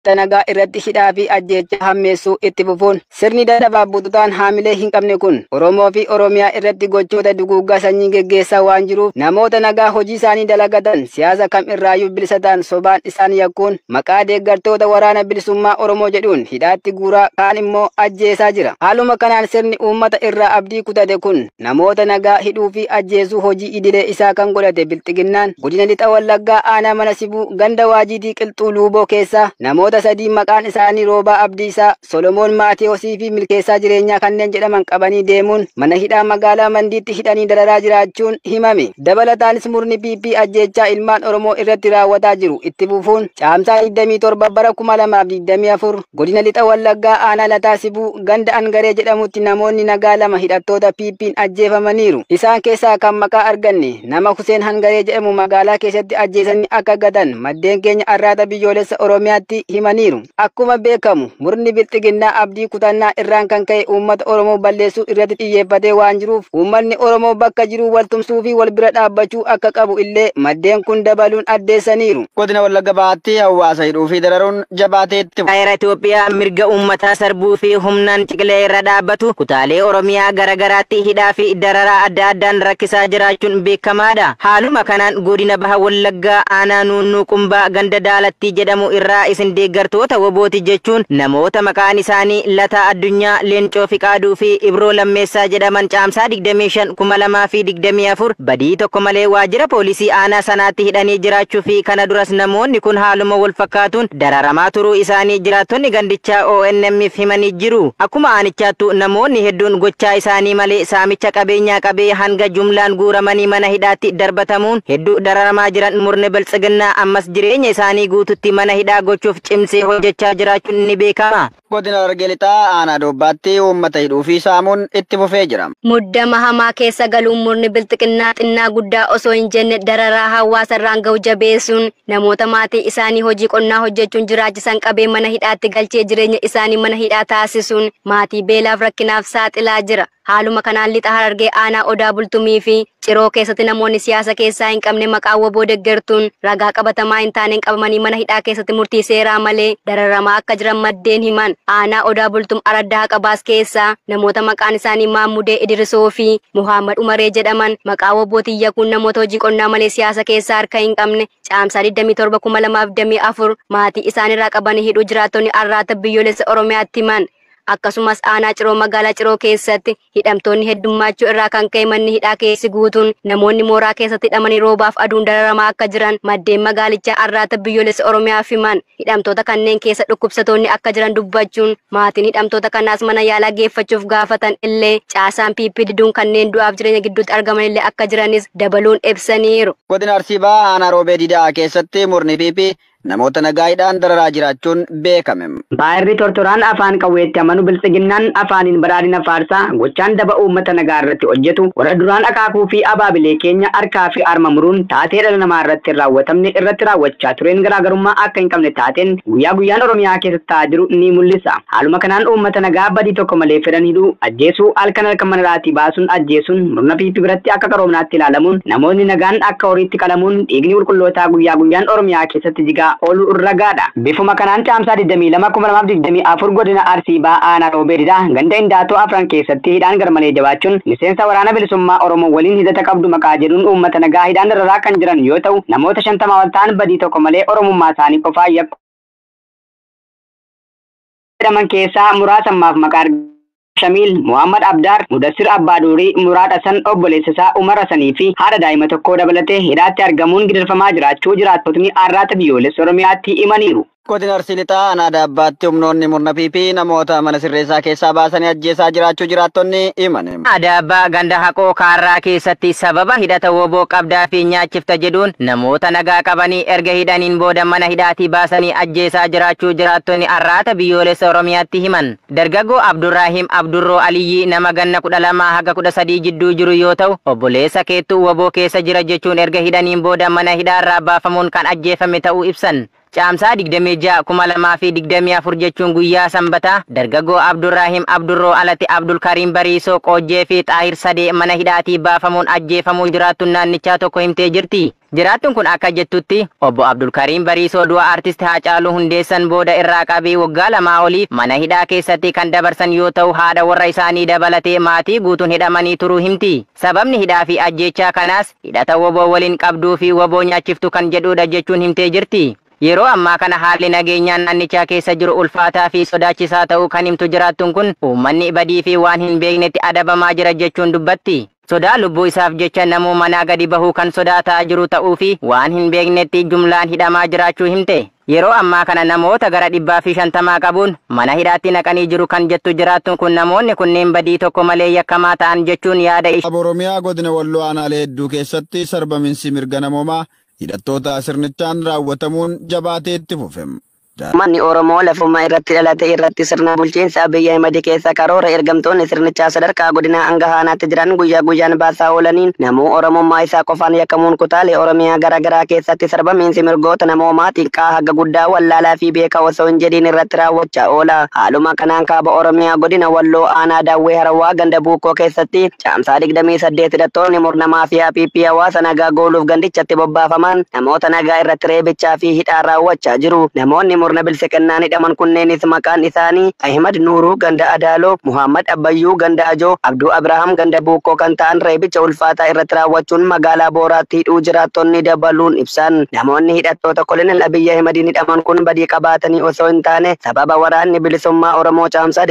uummata nagaa irratti hidhaa fi ajjeechaa hammeessuu itti fufuun sirni dadhabaa bututaan haamilee hin qabne kun Oromoo fi Oromiyaa irratti gochoota duguuggaa sanyii geggeessaa waan jiruuf namoota nagaa hojii isaanii dalagatan siyaasa kam irraayyuu bilisa ta'an sobaan isaan yakkuun maqaa deeggartoota waraana bilisummaa Oromoo jedhuun hidhaatti guuraa kaan immoo ajjeesaa jira. Haaluma kanaan sirni uummata irraa abdii kutate kun namoota nagaa hidhuu fi ajjeesuu hojii idilee isaa kan godhate Bilxiginnaan godina lixa Wallaggaa aanaa mana Sibuu ganda Waajiitii Qilxuu Luuboo keessa namoota sadii maqaan isaanii Roobaa Abdiisaa, Solomoon Maatewosii fi milkeessaa jireenyaa kanneen jedhaman qabanii deemuun mana hidhaa magaalaa Mandiitti hidhanii dararaa jiraachuun himame. Dabalataanis murni PP ajjeechaa ilmaan Oromoo irratti raawwataa jiru itti fufuun caamsaa 27 bara 2024 godina lixa Wallaggaa aanaa Lataa Sibuu ganda Angaree jedhamutti namoonni nagaa lama hidhattoota PP'n ajjeefamaniiru. Isaan keessaa kan maqaa arganne nama Huseen Hangaree jedhamu magaalaa keessatti ajjeesanii akka gatan maddeen keenya arraata biyyoolessa Oromiyaatti himaniiru. Akkuma beekamu murni Bilxiginnaa abdii kutannaa irraan kan ka'e uummata Oromoo balleessuu irratti xiyyeeffatee waan jiruuf uummanni Oromoo bakka jiru waltumsuu fi wal bira dhaabbachuu akka qabu illee maddeen kun dabaluun addeessaniiru. Godina Wallagga Bahaatti hawaasa hidhuu fi dararuun jabaateetti. Ayyaana Itoophiyaa mirga uummataa sarbuu fi humnaan ciqilee irra dhaabbatu kutaalee Oromiyaa garagaraatti hidhaa fi dararaa adda addaan rakkisaa jiraachuun beekamaadha. Haaluma kanaan godina Baha Wallaggaa aanaa Nuunnuu Qumbaa ganda Daalattii jedhamu irraa isin deeggartoota wobooti jechuun namoota maqaan isaanii Lataa Addunyaa, Leencoo Fiqaaduu fi Ibroo Lammeessaa jedhaman caamsaa 25/2024 badii tokko malee waajjira poolisii aanaa sanaatti hidhanii jiraachuu fi kana duras namoonni kun haaluma wal fakkaatuun dararamaa turuu isaanii jiraattonni gandichaa ONM'if himanii jiru. Akkuma aanichaattu namoonni hedduun gochaa isaanii malee saamicha qabeenyaa qabee hanga jumlaan guuramanii mana hidhaatti darbatamuun hedduu dararamaa jiran murni Bilxiginnaa ammas jireenya isaanii guututti mana hidhaa gochuuf cimsee hojjechaa jiraachuun ni beekama. Godina Harargee Lixaa aanaa Doobbaatti uummata hidhuu fi saamuun itti fufee jira. Muddama hamaa keessa galuun murni Bilxiginnaa xinnaa guddaa osoo hin jenne dararaa hawaasa irraan gahu jabeessuun namoota maatii isaanii hojii qonnaa hojjechuun jiraachisan qabee mana hidhaatti galchee jireenya isaanii mana hidhaa taasisuun maatii beelaaf rakkinaaf saaxilaa jira. Haaluma kanaan lixa Harargee aanaa Odaa Bultumii fi Ciroo keessatti namoonni siyaasa keessaa hin qabne maqaa woboo deeggartuun ragaa qabatamaa hin taaneen qabamanii mana hidhaa keessatti murtii seeraa malee dararamaa akka jiran maddeen himan. Aanaa Odaa Bultum Araddaa Haqabaas keessaa namoota maqaan isaanii Maamudee Idrisoo fi Muhammad Umaree jedhaman maqaa wobootiin yakkuun namoota hojii qonnaa malee siyaasa keessaa harka hin qabne caamsaa 27/2024 maatii isaanirraa qabanii hidhuu jiraattonni arraata biyyoolessa Oromiyaatti himan. Akkasumas aanaa Ciroo magaalaa Ciroo keessatti hidhamtoonni heddummachuu irraa kan ka'e manni hidhaa keessi guutuun namoonni mooraa keessatti hidhamanii roobaaf aduun dararamaa akka jiran maddeen magaalichaa arraata biyyoolessa Oromiyaaf himan. Hidhamtoota kanneen keessa dhukkubsatoonni akka jiran dubbachuun maatiin hidhamtoota kanaas mana yaalaa geeffachuuf gaafatan illee caasaan PP diduun kanneen du'aaf jireenya gidduutti argaman illee akka jiranis dabaluun ibsaniiru. Godina Arsii Bahaa aanaa Roobee Didaa keessatti murni PP namoota nagaadhaan dararaa jiraachuun beekame. Baay'irri tortoraan afaan qawweetti amanu Bilxiginnaan afaaniin badhaadhina faarsaa gochaan daba uummata nagaa irratti hojjetu warra duraan akaakuu fi abaabilee keenya harkaa fi arma muruun taatee dhala namaa irratti raawwatamne irratti raawwachaa tureen garaagarummaa akka hin qabne taateen guyyaa guyyaan Oromiyaa keessatti ta'aa jiru ni mul'isa. Haaluma kanaan uummata nagaa badii tokko malee fedhan hidhuu, ajjeesuu, halkan halkan manaraatii baasuun ajjeesuun murna PP biratti akka qaroominaatti ilaalamuun namoonni nagaan akka horiitti qalamuun dhiigni qulqullootaa guyyaa guyyaan Oromiyaa keessatti jigaa olu ragaadha. Bifuma kanaan caamsaa 22/2024 godina Arsii Bahaa aanaa Roobee Didaa ganda Indaatoo afran keessatti hidhaan garmalee jabaachuun miseensa waraana bilisummaa Oromoo waliin hidhata qabdu maqaa jedhuun uummata nagaa hidhaan dararaa kan jiran yoo ta'u namoota 50 ol ta'an badii tokko malee Oromummaa isaanii qofaa yakku jedhaman keessaa muraasammaaf maqaa Shamil, Muhammad Abdar, Mudassir Abbaadurii, Muraad Hasan, obboleessasaa Umar Hasanii fi haadha daa'ima tokkoo dabalatee hidhaatti argamuun gidirfamaa jiraachuu jiraattotni arraata biyyoolessa Oromiyaatti himaniiru. Godina Arsii Lixaa aanaa Daabbaatti humnoonni murna PP namoota mana sirreessaa keessaa baasanii ajjeesaa jiraachuu jiraattonni himan. Daabbaa ganda haqoo kaarraa keessatti sababa hidhata woboo qabdaa fi nyaachifta jedhuun namoota nagaa qabanii erga hidhaniin booda mana hidhaatii baasanii ajjeesaa jiraachuu jiraattonni arraata biyyoolessa Oromiyaatti himan. Dargaggoo Abdurraahim Abdurroo Aliyyi nama ganna 12 haga 13 jidduu jiru yoo ta'u obboleessa keettuu woboo keessa jira jechuun erga hidhaniin booda mana hidhaarraa baafamuun kan ajjeefame ta'uu ibsan. Caamsaa 26/2024 jechuun guyyaa Sanbataa dargaggoo Abdurrahim Abdurroo alatti Abdul Karim Bariisoo Qoojjee fi Xaahir Sadee mana hidhaatii baafamuun ajjeefamuu jiraattuun naannichaa tokko himtee jirti. Jiraattuun kun akka jettutti obbo Abdul Karim Bariisoo du'a artist Haacaaluu Hundeessan booda irraa qabee waggaa 2 oliif mana hidhaa keessatti kan dabarsan yoo ta'u haadha warra isaanii dabalatee maatii guutuun hidhamanii turuu himti. Sababni hidhaa fi ajjeechaa kanaas hidhata woboo waliin qabduu fi woboo nyaachiftu kan jedhudha jechuun himtee jirti. Yeroo ammaa kana haalli nageenyaa naannichaa keessa jiru ulfaataa fi sodaachisaa ta'uu kan himtu jiraattuun kun uummanni badii fi waan hin beeknetti adabamaa jira jechuun dubbatti. Sodaa lubbuu isaaf jecha namuu manaa gadi bahuu kan sodaataa jiru ta'uu fi waan hin beeknetti jumlaan hidhamaa jiraachuu himte. Yeroo ammaa kana namoota gara 150 qabuun mana hidhaatti naqanii jiru kan jettu jiraattuun kun namoonni kunneen badii tokko malee yakkamaa ta'an jechuun yaada ishee. Oromiyaa godina Walloo aanaalee hedduu keessatti sarbaminsi mirga namoomaa hidhattoota sirnichaan raawwatamuun jabaatee itti fufeera. Manni Oromoo lafummaa irratti dhalate irratti sirna bulchiinsa Abiyyi Ahimad keessa karoora ergamtoonni sirnichaa sadarkaa godina hanga aanaatti jiran guyyaa guyyaan baasaa oolaniin namuu Oromummaa isaa qofaan yakkamuun kutaalee Oromiyaa garaagaraa keessatti sarbamiinsi mirgoota namoomaa xiqqaa haga guddaa wallaalaa fi beekaa osoo hin jedhin irratti raawwachaa oola. Haaluma kanaan kaaba Oromiyaa godina Walloo aanaa Daawwee Harawaa ganda Buukoo keessatti caamsaa 28 hidhattoonni murna maafiyaa PP hawaasa nagaa gooluuf gandichatti bobbaafaman namoota nagaa irratti reebichaa fi hidhaa raawwachaa jiru. Namoonni murna bilisiqinnaan hidhaman kunneenis maqaan isaanii Ahimad Nuuruu ganda Adaaloo, Muhammad Abbayyuu ganda Ajoo, Abduu Abrahaam ganda Buukoo kan ta'an reebicha ulfaataa irratti raawwachuun magaalaa Booraatti hidhuu jiraattonni dabaluun ibsan. Namoonni hidhattoota Kolonel Abiyyi Ahimadiin hidhaman kun badii qabaatanii osoo hin taane sababa waraanni bilisummaa Oromoo caamsaa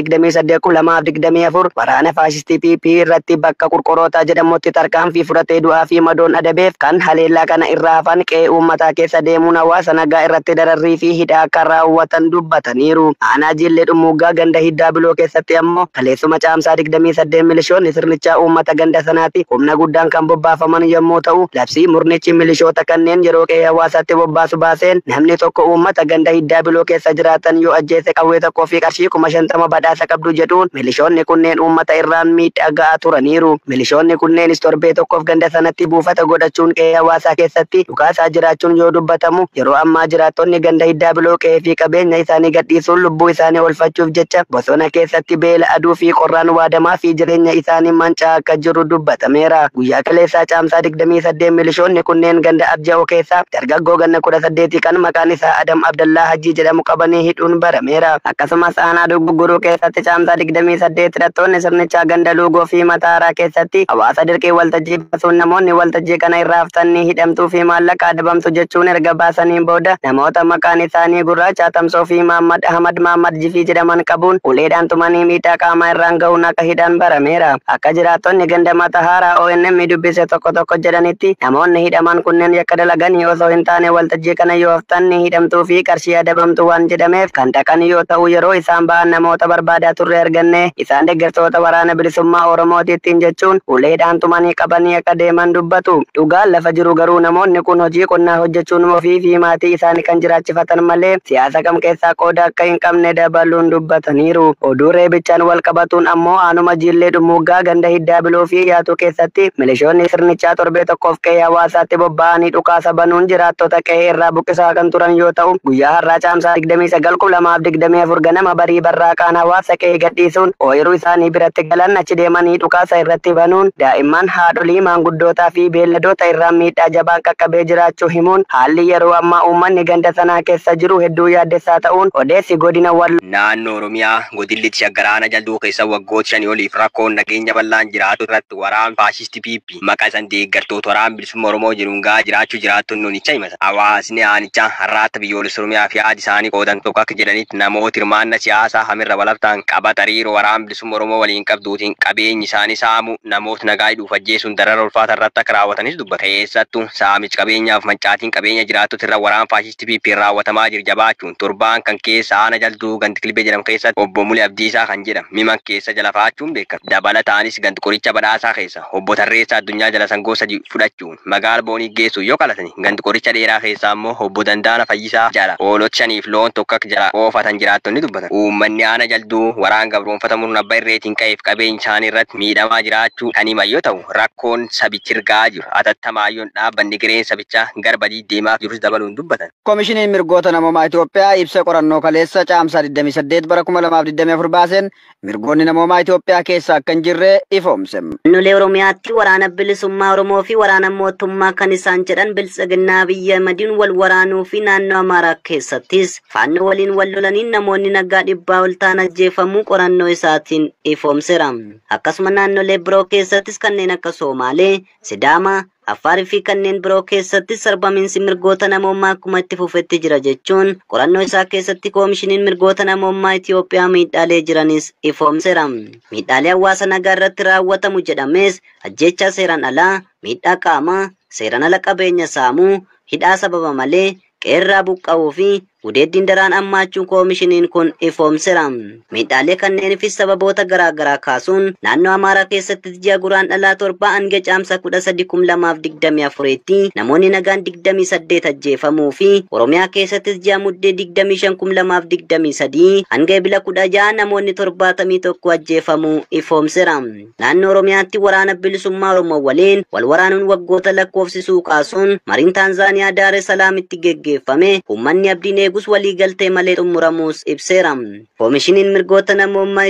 28/2024 waraana faashistii PP irratti bakka Qurqorootaa jedhamutti tarkaanfii fudhatee du'aa fi madoon adabeef kan haleellaa kana irraa hafan qe'ee uummataa keessa deemuun hawaasa nagaa irratti dararrii fi hidhaa akka raawwatan dubbataniiru. Aanaa Jillee Dhumuggaa ganda Hiddaa Biloo keessatti ammoo kaleessuma caamsaa 28 milishoonni sirnichaa uummata ganda sanaatti humna guddaan kan bobbaafaman yommuu ta'u labsii murnichi milishoota kanneen yeroo qe'ee hawaasaatti bobbaasu baaseen namni tokko uummata ganda Hiddaa Biloo keessa jiraatan yoo ajjeese qawwee tokkoo fi qarshii 50,000 badhaasa qabdu jedhuun milishoonni kunneen uummata irraan miidhaa ga'aa turaniiru. Milishoonni kunneenis torbee tokkoof ganda sanatti buufata godhachuun qe'ee hawaasaa keessatti dhukaasaa jiraachuun yoo dubbatamu yeroo ammaa jiraattonni ganda Hiddaa Biloo qe'ee fi qabeenya isaanii gadhiisuun lubbuu isaanii oolfachuuf jecha bosona keessatti beela aduu fi qorraan waadamaa fi jireenya isaanii mancaa akka jiru dubbatameera. Guyyaa kaleessaa caamsaa 28 milishoonni kunneen ganda Abjaa'oo keessaa dargaggoo ganna 18 kan maqaan isaa Adam Abdallaa Hajii jedhamu qabanii hidhuun barameera. Akkasumas aanaa Dugguguruu keessatti caamsaa 28 hidhattoonni sirnichaa ganda Luugoo fi Mataaraa keessatti hawaasa dirqee waltajjii baasuun namoonni waltajjii kana irraa haftanii hidhamtuu fi maallaqa adabamtu jechuun erga baasanii booda namoota maqaan isaanii gurraacha Tamsoo fi Muhammad Ahmad Muhammad Jifii jedhaman qabuun uleedhaan tumanii miidhaa qaamaa irraan ga'uun akka hidhan barameera. Akka jiraattonni ganda Mataaraa ONM dubbise tokko jedhanitti namoonni hidhaman kunneen yakka dalaganii osoo hin taane waltajjii kana yoo haftan hidhamtuu fi qarshii adabamtu waan jedhameef kan dhaqan yoo ta'u yeroo isaan ba'an namoota barbaadaa turre arganne isaan deeggartoota waraana bilisummaa Oromootiin jechuun uleedhaan tumanii qabanii akka deeman dubbatu. Dhugaan lafa jiru garuu namoonni kun hojii qonnaa hojjechuun ofii fi maatii isaanii kan jiraachifatan malee siyaasa kam keessaa qooda akka hin qabne dabaluun dubbataniiru. Oduu reebichaan wal qabatuun ammoo aanuma Jillee Dhumuggaa ganda Hiddaa Biloo fi Yaatuu keessatti milishoonni sirnichaa torbee tokkoof qe'ee hawaasaatti bobba'anii dhukaasa banuun jiraattota qe'ee irraa buqqisaa kan turan yoo ta'u guyyaa har'aa caamsaa 29/2024 ganama barii barraaqaan hawaasa qe'ee gadhiisuun ooyiruu isaanii biratti galan achi deemanii dhukaasa irratti banuun daa'imman haadholii maanguddootaa fi beelladoota irraa miidhaa jabaan qaqqabee jiraachuu himuun haalli yeroo ammaa uummanni ganda sanaa keessa jiru hedduu yaaddessaa ta'uun odeessi godina Walloo naannoo Oromiyaa godilli Shaggaraana Jalduu keessa waggoota 5 oliif rakkoon nageenya bal'aan jiraatu irratti waraan faashisti PP maqaa isaan deeggartoota waraan bilisummaa Oromoo jedhuun gaa jiraachuu jiraattonni nunicha himata. Hawaasni aanichaa har'aatti biyyoolessa Oromiyaa fi yaada isaanii qoodan tokko akka jedhanitti namooti hirmaannaa siyaasaa hamirra walabtaan qabatariiru waraan bilisummaa Oromoo waliin qabduutiin qabeenyi isaanii saamu namoota nagaa hidhuuf ajjeesuun darara ulfaata irratti akka raawwatanis dubbata. Keessattuu saamichi qabeenyaaf mancaatiin qabeenya jiraattota irra waraan faashisti PP raawwatamaa jiru jabaa qabaachuun torbaan kan keessa aana jalduu ganti kilbee jedhamu keessatti obbo Mulee Abdiisaa kan jedhamu miman keessa jala fa'aachuun beekama. Dabalataanis ganti qoricha badhaasaa keessa obbo Tarreessaa Addunyaa jala sangoo sadii fudhachuun magaala Boonii geessu yoo qalatani ganti qoricha dheeraa keessaa immoo obbo Dandaana Fayyisaa jala hoolota shaniif loon tokko jala oofatan jiraattonni dubbatan. Uummanni aana jalduu waraan gabroonfata murna abbaa irreetiin qe'eef qabeenya isaanii irratti miidhamaa jiraachuu kan himan yoo ta'u rakkoon sabichi irgaa jiru atattamaayyoon dhaabbanni gireen sabichaa gara badii deemaa jirus dabaluun dubbatan. Koomishiniin mirgoota namoomaa Itoophiyaa ibsa qorannoo kaleessa caamsaa 28 bara 2024 baaseen mirgoonni namoomaa Itoophiyaa keessa akka hin jirre ifoomse. Naannolee Oromiyaatti waraana bilisummaa Oromoo fi waraana mootummaa kan isaan jedhan Biltsiginnaa biyya madiin wal waraanuu fi naannoo Amaaraa keessattis faannoo waliin wal lolaniin namoonni nagaa 100 ol ta'an ajjeefamuu qorannoo isaatiin ifoomseera. Akkasuma naannolee biroo keessattis kanneen akka Somaalee, Sidaamaa, Afaarii fi kanneen biroo keessatti sarbamiinsi mirgoota namoomaa akkuma itti fufetti jira jechuun qorannoo isaa keessatti koomishiniin mirgoota namoomaa Itoophiyaa miidhaalee jiranis ifoomseera. Miidhaalee hawaasa nagaa irratti raawwatamu jedhames ajjeechaa seeraan alaa, miidhaa qaamaa, seeraan ala qabeenya saamuu, hidhaa sababa malee, qeerraa buqqa'uu fi gudeeddiin daraan ammaachuun koomishiniin kun ifoomseera. Miidhaalee kanneeniifis sababoota garaagaraa kaasuun naannoo Amaaraa keessatti ji'a guraandhala 7 hanga caamsaa 13 2024tti namoonni nagaan 28 ajjeefamuu fi Oromiyaa keessattis ji'a muddee 25 2023 hanga ebila 16 namoonni 71 ajjeefamuu ifoomseera. Naannoo Oromiyaatti waraana bilisummaa Oromoo waliin wal waraanuun waggoota lakkoofsisuu kaasuun mariin Taanzaaniyaa Daar es Salaamitti geggeeffame uummanni abdiin eegus walii galtee malee xumuramuus ibseera. Koomishiniin mirgoota namoomaa